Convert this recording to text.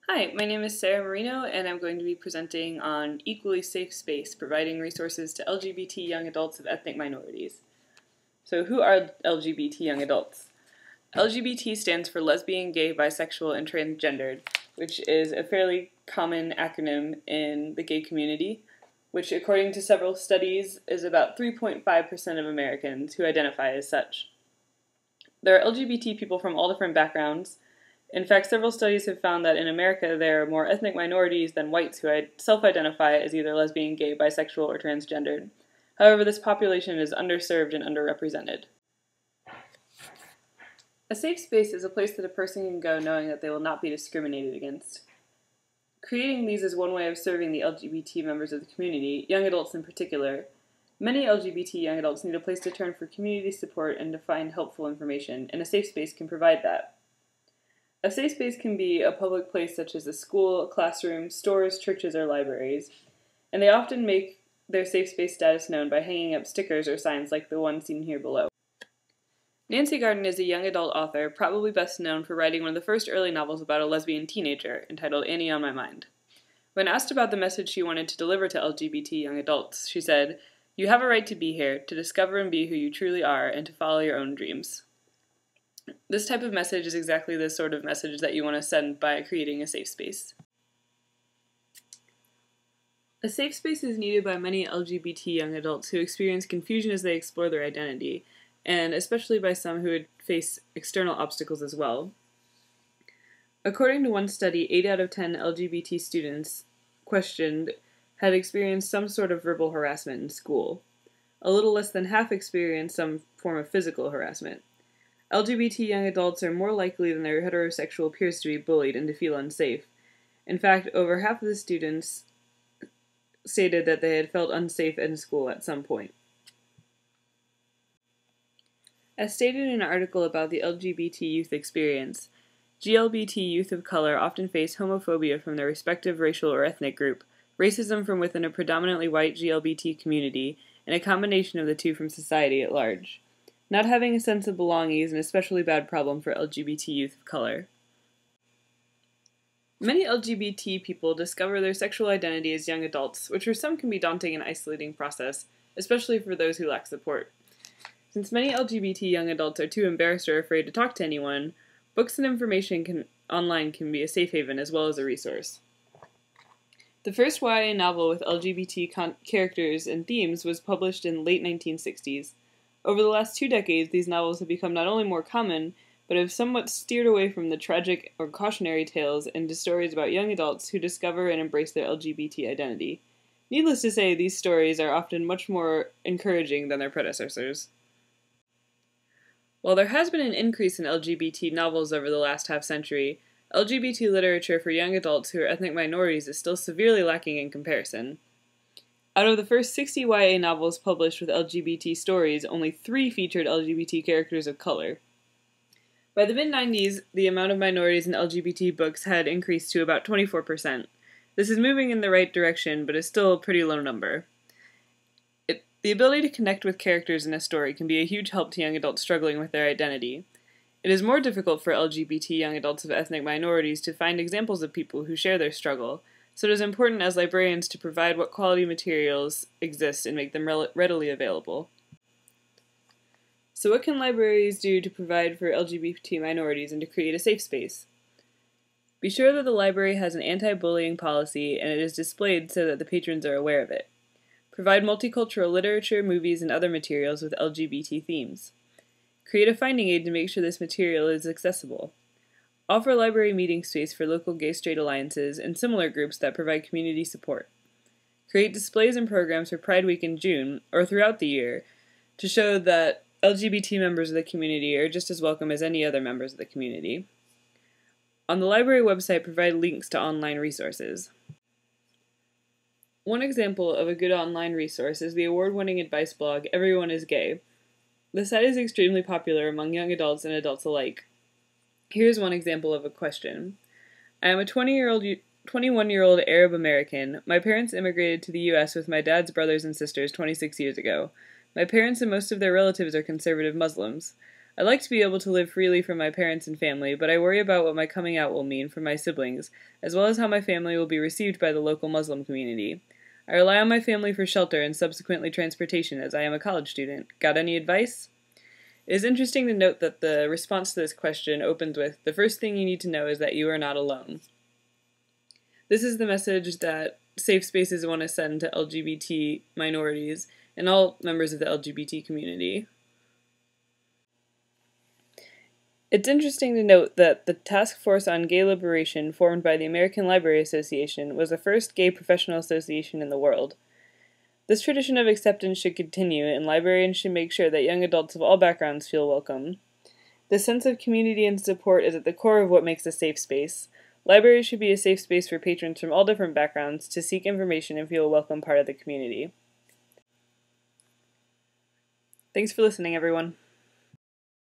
Hi, my name is Sarah Marino, and I'm going to be presenting on Equally Safe Space, providing resources to LGBT young adults of ethnic minorities. So who are LGBT young adults? LGBT stands for lesbian, gay, bisexual, and transgendered, which is a fairly common acronym in the gay community, which according to several studies is about 3.5% of Americans who identify as such. There are LGBT people from all different backgrounds. In fact, several studies have found that in America there are more ethnic minorities than whites who self-identify as either lesbian, gay, bisexual, or transgendered. However, this population is underserved and underrepresented. A safe space is a place that a person can go knowing that they will not be discriminated against. Creating these is one way of serving the LGBT members of the community, young adults in particular. Many LGBT young adults need a place to turn for community support and to find helpful information, and a safe space can provide that. A safe space can be a public place such as a school, a classroom, stores, churches, or libraries, and they often make their safe space status known by hanging up stickers or signs like the one seen here below. Nancy Garden is a young adult author, probably best known for writing one of the first early novels about a lesbian teenager, entitled Annie on My Mind. When asked about the message she wanted to deliver to LGBT young adults, she said, "You have a right to be here, to discover and be who you truly are, and to follow your own dreams." This type of message is exactly the sort of message that you want to send by creating a safe space. A safe space is needed by many LGBT young adults who experience confusion as they explore their identity, and especially by some who would face external obstacles as well. According to one study, 8 out of 10 LGBT students questioned had experienced some sort of verbal harassment in school. A little less than half experienced some form of physical harassment. LGBT young adults are more likely than their heterosexual peers to be bullied and to feel unsafe. In fact, over half of the students stated that they had felt unsafe in school at some point. As stated in an article about the LGBT youth experience, GLBT youth of color often face homophobia from their respective racial or ethnic group, racism from within a predominantly white GLBT community, and a combination of the two from society at large. Not having a sense of belonging is an especially bad problem for LGBT youth of color. Many LGBT people discover their sexual identity as young adults, which for some can be a daunting and isolating process, especially for those who lack support. Since many LGBT young adults are too embarrassed or afraid to talk to anyone, books and information online can be a safe haven as well as a resource. The first YA novel with LGBT characters and themes was published in the late 1960s. Over the last 2 decades, these novels have become not only more common, but have somewhat steered away from the tragic or cautionary tales into stories about young adults who discover and embrace their LGBT identity. Needless to say, these stories are often much more encouraging than their predecessors. While there has been an increase in LGBT novels over the last half-century, LGBT literature for young adults who are ethnic minorities is still severely lacking in comparison. Out of the first 60 YA novels published with LGBT stories, only 3 featured LGBT characters of color. By the mid-90s, the amount of minorities in LGBT books had increased to about 24%. This is moving in the right direction, but is still a pretty low number. The ability to connect with characters in a story can be a huge help to young adults struggling with their identity. It is more difficult for LGBT young adults of ethnic minorities to find examples of people who share their struggle, so it is important as librarians to provide what quality materials exist and make them readily available. So what can libraries do to provide for LGBT minorities and to create a safe space? Be sure that the library has an anti-bullying policy and it is displayed so that the patrons are aware of it. Provide multicultural literature, movies, and other materials with LGBT themes. Create a finding aid to make sure this material is accessible. Offer library meeting space for local gay-straight alliances and similar groups that provide community support. Create displays and programs for Pride Week in June, or throughout the year, to show that LGBT members of the community are just as welcome as any other members of the community. On the library website, provide links to online resources. One example of a good online resource is the award-winning advice blog, Everyone is Gay. The site is extremely popular among young adults and adults alike. Here's one example of a question. I am a 21-year-old Arab American. My parents immigrated to the U.S. with my dad's brothers and sisters 26 years ago. My parents and most of their relatives are conservative Muslims. I'd like to be able to live freely from my parents and family, but I worry about what my coming out will mean for my siblings, as well as how my family will be received by the local Muslim community. I rely on my family for shelter and subsequently transportation as I am a college student. Got any advice? It is interesting to note that the response to this question opens with, "The first thing you need to know is that you are not alone." This is the message that safe spaces want to send to LGBT minorities and all members of the LGBT community. It's interesting to note that the Task Force on Gay Liberation formed by the American Library Association was the first gay professional association in the world. This tradition of acceptance should continue, and librarians should make sure that young adults of all backgrounds feel welcome. The sense of community and support is at the core of what makes a safe space. Libraries should be a safe space for patrons from all different backgrounds to seek information and feel a welcome part of the community. Thanks for listening, everyone.